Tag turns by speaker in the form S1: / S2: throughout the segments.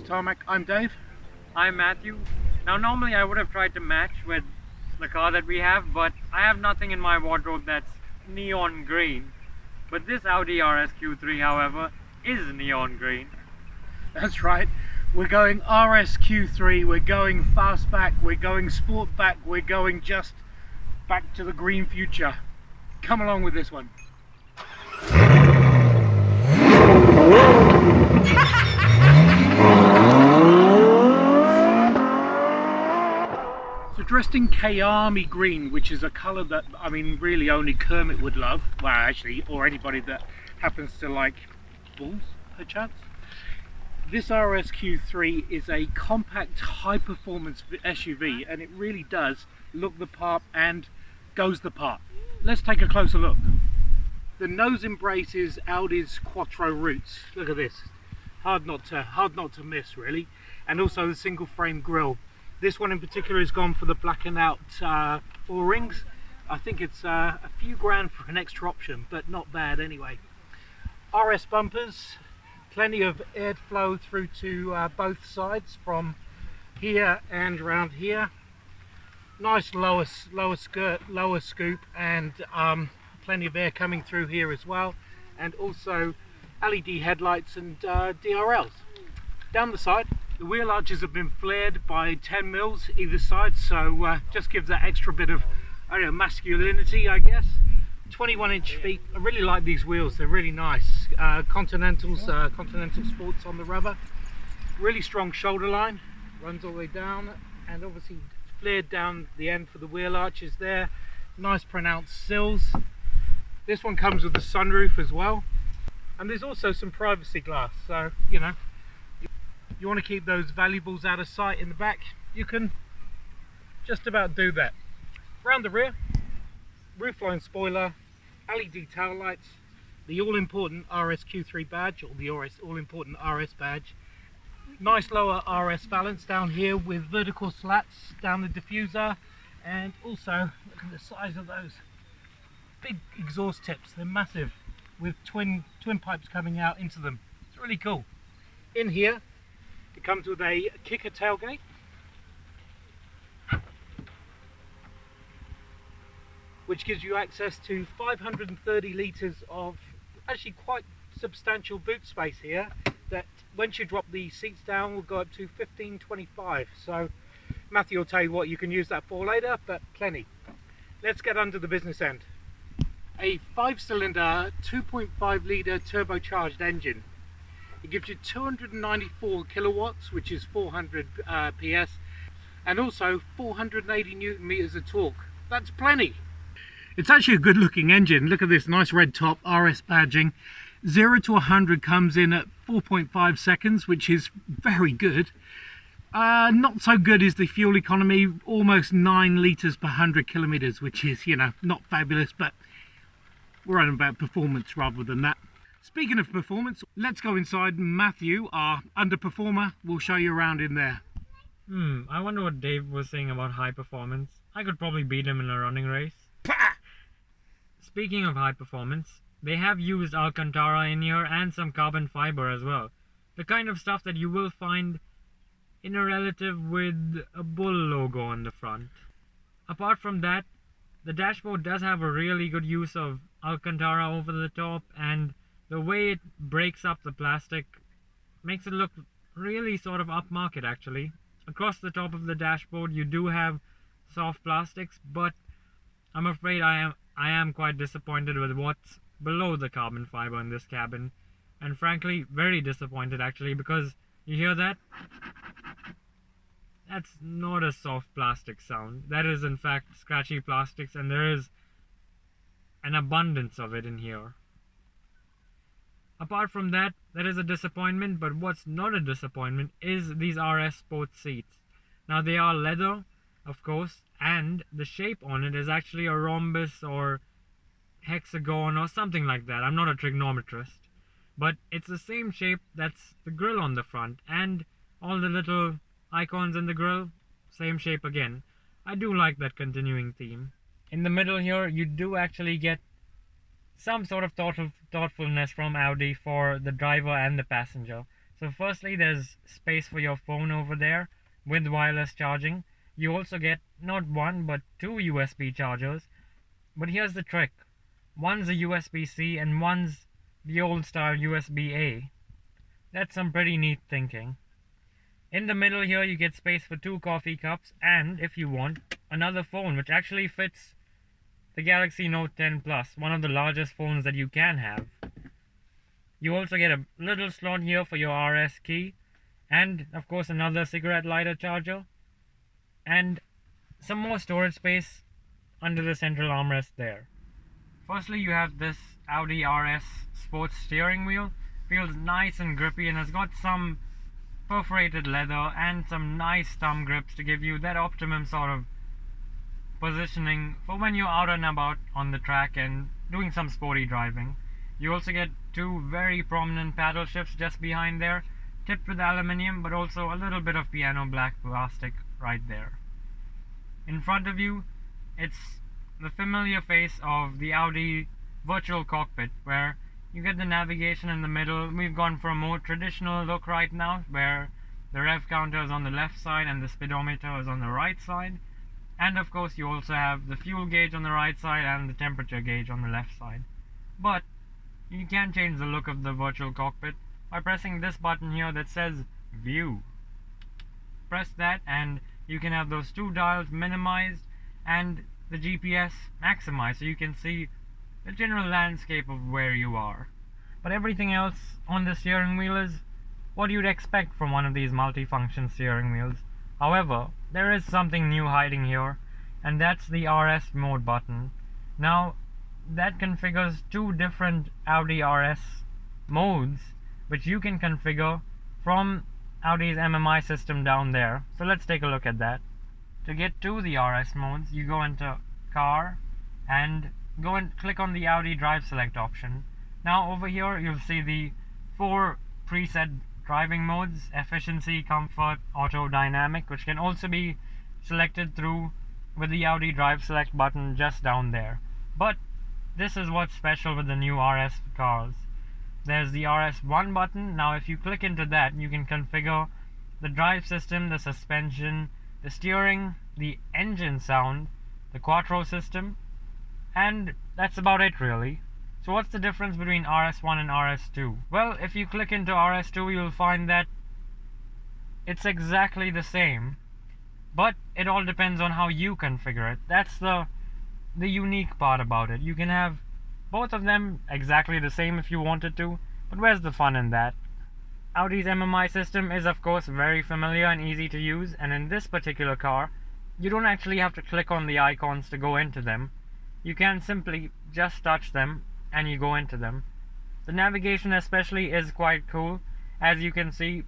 S1: Tarmac. I'm Dave.
S2: I'm Matthew. Now normally I would have tried to match with the car that we have, but I have nothing in my wardrobe that's neon green. But this Audi RS Q3, however, is neon green.
S1: That's right. We're going RS Q3, we're going fastback, we're going sportback, we're going just back to the green future. Come along with this one. So dressed in Kyalami Green, which is a colour that, I mean, really only Kermit would love. Well, actually, or anybody that happens to like bulls, perchance. This RS Q3 is a compact, high-performance SUV, and it really does look the part and goes the part. Let's take a closer look. The nose embraces Audi's Quattro roots. Look at this. Hard not to miss, really. And also the single-frame grille. This one in particular has gone for the blackened out four rings. I think it's a few grand for an extra option, but not bad anyway. RS bumpers. Plenty of airflow through to both sides from here and around here. Nice lower scoop, and plenty of air coming through here as well. And also LED headlights and DRLs. Down the side, the wheel arches have been flared by 10 mils either side, so just gives that extra bit of, I don't know, masculinity, I guess. 21-inch feet. I really like these wheels, they're really nice. Continental Sports on the rubber. Really strong shoulder line, runs all the way down, and obviously flared down the end for the wheel arches there. Nice pronounced sills. This one comes with a sunroof as well, and there's also some privacy glass, so you know, you want to keep those valuables out of sight in the back, you can just about do that. Around the rear, roofline spoiler, LED tail lights, the all-important RS Q3 badge, or the all-important RS badge. Nice lower RS valance down here with vertical slats down the diffuser, and also look at the size of those big exhaust tips. They're massive, with twin pipes coming out into them. It's really cool. In here, it comes with a kicker tailgate. Which gives you access to 530 litres of actually quite substantial boot space here, that once you drop the seats down will go up to 1525. So Matthew will tell you what you can use that for later, but plenty. Let's get under the business end. A 5-cylinder 2.5 litre turbocharged engine. It gives you 294 kilowatts, which is 400 PS, and also 480 newton meters of torque. That's plenty. It's actually a good looking engine. Look at this nice red top, RS badging. 0 to 100 comes in at 4.5 seconds, which is very good. Not so good is the fuel economy, almost 9 litres per 100 kilometers, which is, you know, not fabulous, but we're on about performance rather than that. Speaking of performance, let's go inside. Matthew, our underperformer, will show you around in there.
S2: I wonder what Dave was saying about high performance. I could probably beat him in a running race. Speaking of high performance, they have used Alcantara in here and some carbon fiber as well. The kind of stuff that you will find in a relative with a bull logo on the front. Apart from that, the dashboard does have a really good use of Alcantara over the top, and the way it breaks up the plastic makes it look really sort of upmarket actually. Across the top of the dashboard you do have soft plastics, but I'm afraid I am quite disappointed with what's below the carbon fiber in this cabin, and frankly very disappointed actually, because you hear that? That's not a soft plastic sound. That is in fact scratchy plastics, and there is an abundance of it in here. Apart from that, that is a disappointment, but what's not a disappointment is these RS Sports seats. Now they are leather, of course, and the shape on it is actually a rhombus or hexagon or something like that. I'm not a trigonometrist, but it's the same shape that's the grille on the front, and all the little icons in the grille, same shape again. I do like that continuing theme. In the middle here, you do actually get some sort of thoughtfulness from Audi for the driver and the passenger. So firstly, there's space for your phone over there with wireless charging. You also get not one but two USB chargers. But here's the trick. One's a USB-C and one's the old style USB-A. That's some pretty neat thinking. In the middle here you get space for two coffee cups and, if you want, another phone which actually fits the Galaxy Note 10 Plus, one of the largest phones that you can have. You also get a little slot here for your RS key and of course another cigarette lighter charger and some more storage space under the central armrest there. Firstly, you have this Audi RS sports steering wheel. Feels nice and grippy and has got some perforated leather and some nice thumb grips to give you that optimum sort of positioning for when you're out and about on the track and doing some sporty driving. You also get two very prominent paddle shifts just behind there, tipped with aluminium but also a little bit of piano black plastic right there. In front of you, it's the familiar face of the Audi virtual cockpit where you get the navigation in the middle. We've gone for a more traditional look right now where the rev counter is on the left side and the speedometer is on the right side. And of course you also have the fuel gauge on the right side and the temperature gauge on the left side. But you can change the look of the virtual cockpit by pressing this button here that says View. Press that and you can have those two dials minimized and the GPS maximized so you can see the general landscape of where you are. But everything else on the steering wheel is what you'd expect from one of these multi-function steering wheels. However, there is something new hiding here, and that's the RS mode button. Now, that configures two different Audi RS modes, which you can configure from Audi's MMI system down there. So let's take a look at that. To get to the RS modes, you go into Car and go and click on the Audi Drive Select option. Now over here you'll see the four preset driving modes: efficiency, comfort, auto, dynamic, which can also be selected through with the Audi Drive Select button just down there. But this is what's special with the new RS cars. There's the RS1 button. Now if you click into that, you can configure the drive system, the suspension, the steering, the engine sound, the Quattro system, and that's about it really. So what's the difference between RS1 and RS2? Well, if you click into RS2 you'll find that it's exactly the same, but it all depends on how you configure it. That's the unique part about it. You can have both of them exactly the same if you wanted to, but where's the fun in that? Audi's MMI system is of course very familiar and easy to use, and in this particular car you don't actually have to click on the icons to go into them. You can simply just touch them and you go into them. The navigation especially is quite cool. As you can see,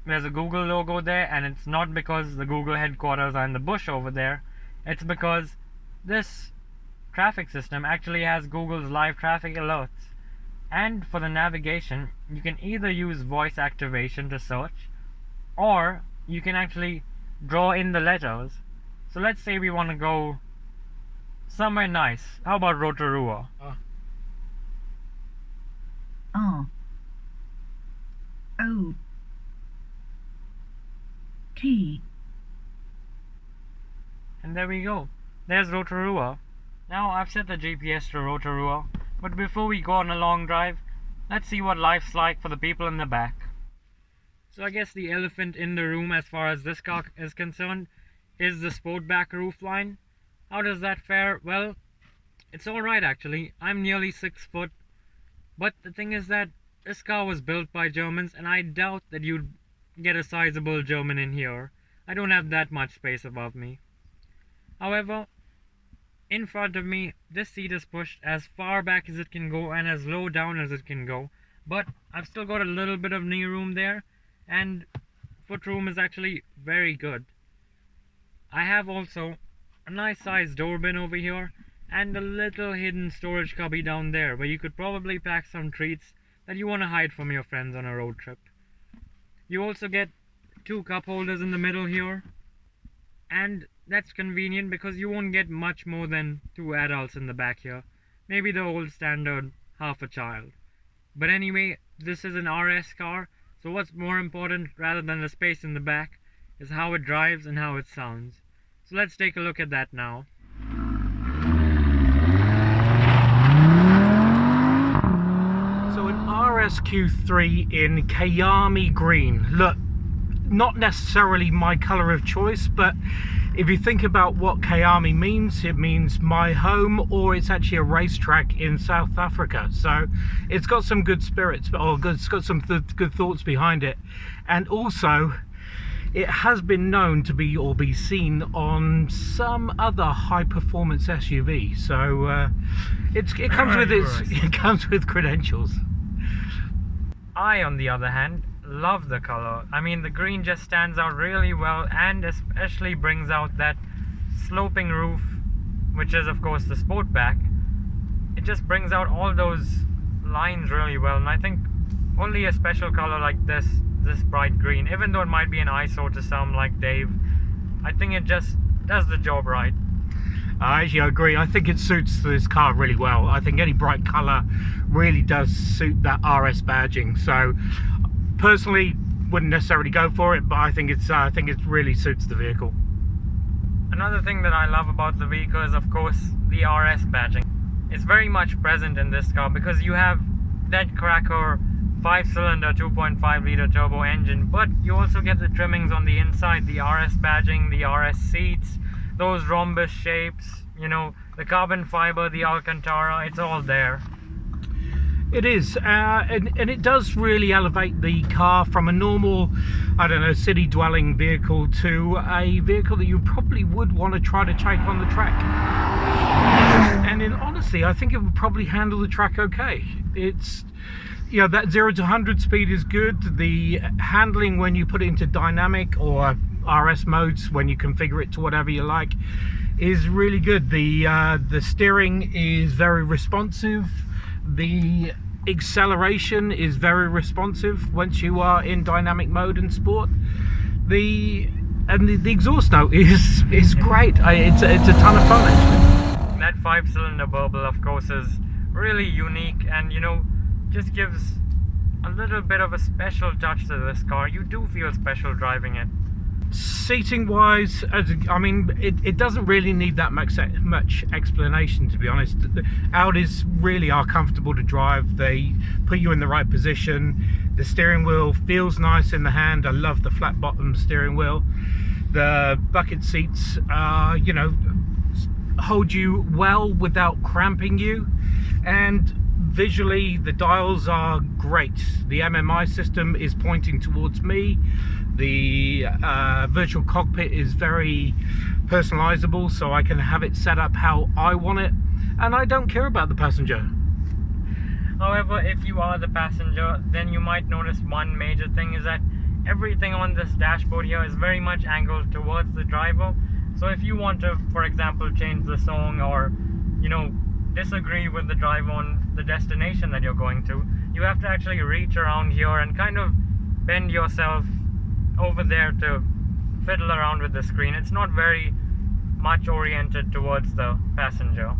S2: there's a Google logo there, and it's not because the Google headquarters are in the bush over there. It's because this traffic system actually has Google's live traffic alerts. And for the navigation, you can either use voice activation to search, or you can actually draw in the letters. So let's say we want to go somewhere nice. How about Rotorua?
S3: R O T.
S2: And there we go. There's Rotorua. Now I've set the GPS to Rotorua, but before we go on a long drive, let's see what life's like for the people in the back. So I guess the elephant in the room as far as this car is concerned is the Sportback roofline. How does that fare? Well, it's alright actually. I'm nearly 6 foot. But the thing is that this car was built by Germans, and I doubt that you'd get a sizable German in here. I don't have that much space above me. However, in front of me, this seat is pushed as far back as it can go and as low down as it can go. But I've still got a little bit of knee room there, and foot room is actually very good. I have also a nice sized door bin over here, and a little hidden storage cubby down there where you could probably pack some treats that you want to hide from your friends on a road trip. You also get two cup holders in the middle here, and that's convenient because you won't get much more than two adults in the back here. Maybe the old standard half a child. But anyway, this is an RS car, So what's more important rather than the space in the back is how it drives and how it sounds. So let's take a look at that now.
S1: So an RS Q3 in Kyalami Green. Look, not necessarily my colour of choice, but if you think about what Kyalami means, it means my home, or it's actually a racetrack in South Africa. So it's got some good spirits, or it's got some good thoughts behind it. And also, it has been known to be or be seen on some other high-performance SUV. So it comes with credentials.
S2: I, on the other hand, love the color. I mean, the green just stands out really well, and especially brings out that sloping roof, which is of course the Sportback. It just brings out all those lines really well, and I think only a special color like this bright green, even though it might be an eyesore to some like Dave, I think it just does the job right.
S1: I actually agree. I think it suits this car really well. I think any bright colour really does suit that RS badging. So personally, wouldn't necessarily go for it, but I think it really suits the vehicle.
S2: Another thing that I love about the vehicle is of course the RS badging. It's very much present in this car because you have that cracker 5-cylinder 2.5 litre turbo engine, but you also get the trimmings on the inside, the RS badging, the RS seats, those rhombus shapes, you know, the carbon fiber, the Alcantara, it's all there.
S1: It is, and it does really elevate the car from a normal, I don't know, city dwelling vehicle to a vehicle that you probably would want to try to take on the track. And honestly, I think it would probably handle the track okay. It's, you know, that 0 to 100 speed is good. The handling when you put it into dynamic or RS modes, when you configure it to whatever you like, is really good. The steering is very responsive. The acceleration is very responsive once you are in dynamic mode and sport. The exhaust note is great. It's a ton of fun actually.
S2: That 5-cylinder burble of course is really unique, and you know, just gives a little bit of a special touch to this car. You do feel special driving it.
S1: Seating wise, I mean, it doesn't really need that much explanation, to be honest. The Audis really are comfortable to drive. They put you in the right position. The steering wheel feels nice in the hand. I love the flat bottom steering wheel. The bucket seats you know, hold you well without cramping you, and visually the dials are great. The MMI system is pointing towards me. The virtual cockpit is very personalizable, so I can have it set up how I want it, and I don't care about the passenger.
S2: However, if you are the passenger, then you might notice one major thing is that everything on this dashboard here is very much angled towards the driver. So if you want to, for example, change the song, or you know, disagree with the driver on the destination that you're going to, you have to actually reach around here and kind of bend yourself over there to fiddle around with the screen. It's not very much oriented towards the passenger.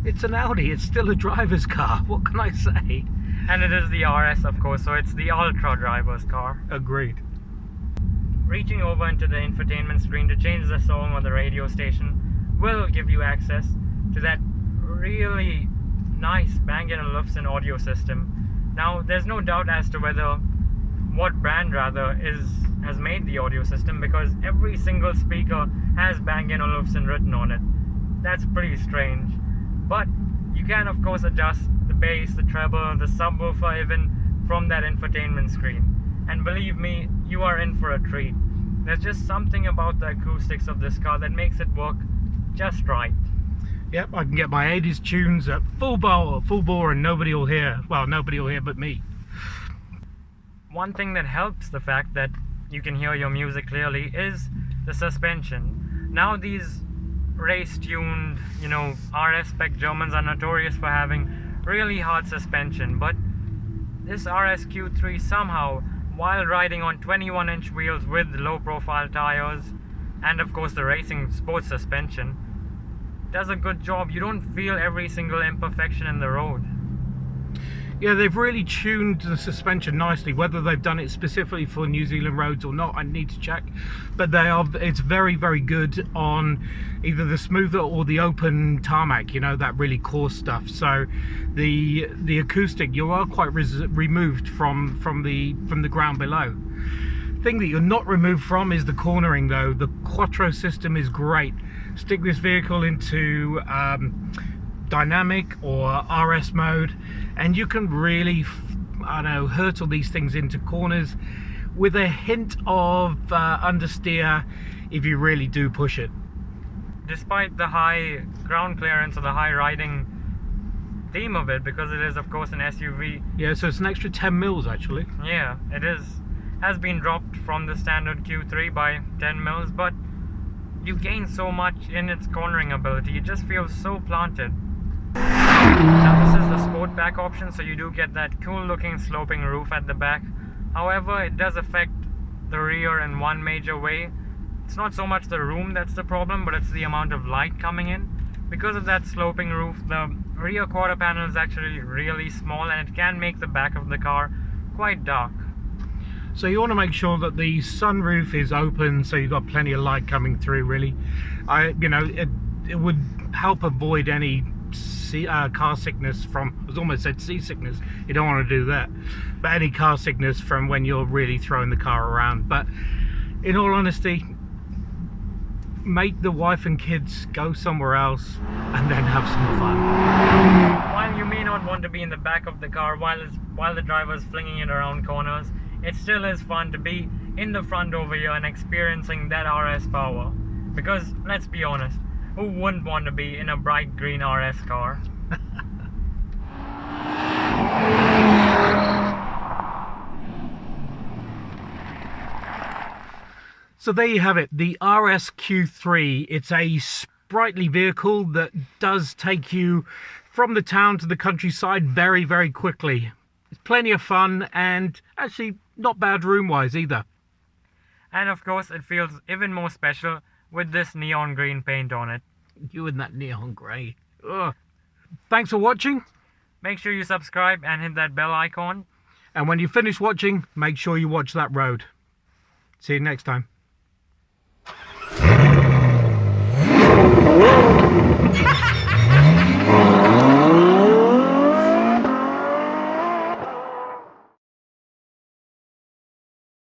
S1: It's an Audi, it's still a driver's car, what can I say?
S2: And it is the RS of course, so it's the ultra driver's car.
S1: Agreed.
S2: Reaching over into the infotainment screen to change the song or the radio station will give you access to that really nice Bang & Olufsen audio system. Now there's no doubt as to what brand has made the audio system, because every single speaker has Bang & Olufsen written on it. That's pretty strange, but you can of course adjust the bass, the treble, the subwoofer even from that infotainment screen, and believe me, you are in for a treat. There's just something about the acoustics of this car that makes it work just right.
S1: Yep, I can get my 80s tunes at full bore and nobody will hear. Well, nobody will hear but me.
S2: One thing that helps the fact that you can hear your music clearly is the suspension. Now these race-tuned, you know, RS spec Germans are notorious for having really hard suspension, but this RS Q3 somehow, while riding on 21-inch wheels with low-profile tires, and of course the racing sports suspension, does a good job. You don't feel every single imperfection in the road.
S1: Yeah, they've really tuned the suspension nicely. Whether they've done it specifically for New Zealand roads or not, I need to check. But it's very, very good on either the smoother or the open tarmac, you know, that really coarse stuff. So the acoustic, you are quite removed from the ground below. Thing that you're not removed from is the cornering though. The Quattro system is great. Stick this vehicle into dynamic or RS mode and you can really, I don't know, hurtle these things into corners with a hint of understeer if you really do push it.
S2: Despite the high ground clearance or the high riding theme of it, because it is of course an SUV.
S1: Yeah, so it's an extra 10 mils actually.
S2: Yeah, it has been dropped from the standard Q3 by 10 mils, but you gain so much in its cornering ability. It just feels so planted. Now this is the Sportback option, so you do get that cool looking sloping roof at the back. However, it does affect the rear in one major way. It's not so much the room that's the problem, but it's the amount of light coming in. Because of that sloping roof, the rear quarter panel is actually really small and it can make the back of the car quite dark.
S1: So you want to make sure that the sunroof is open so you've got plenty of light coming through really. It would help avoid any car sickness from, I almost said seasickness, you don't want to do that, but any car sickness from when you're really throwing the car around. But in all honesty, make the wife and kids go somewhere else and then have some fun.
S2: While you may not want to be in the back of the car while the driver is flinging it around corners, it still is fun to be in the front over here and experiencing that RS power. Because let's be honest, who wouldn't want to be in a bright green RS car?
S1: So there you have it, the RS Q3. It's a sprightly vehicle that does take you from the town to the countryside very, very quickly. It's plenty of fun and actually not bad room-wise either.
S2: And of course, it feels even more special with this neon green paint on it.
S1: You and that neon grey. Ugh. Thanks for watching.
S2: Make sure you subscribe and hit that bell icon.
S1: And when you finish watching, make sure you watch that road. See you next time.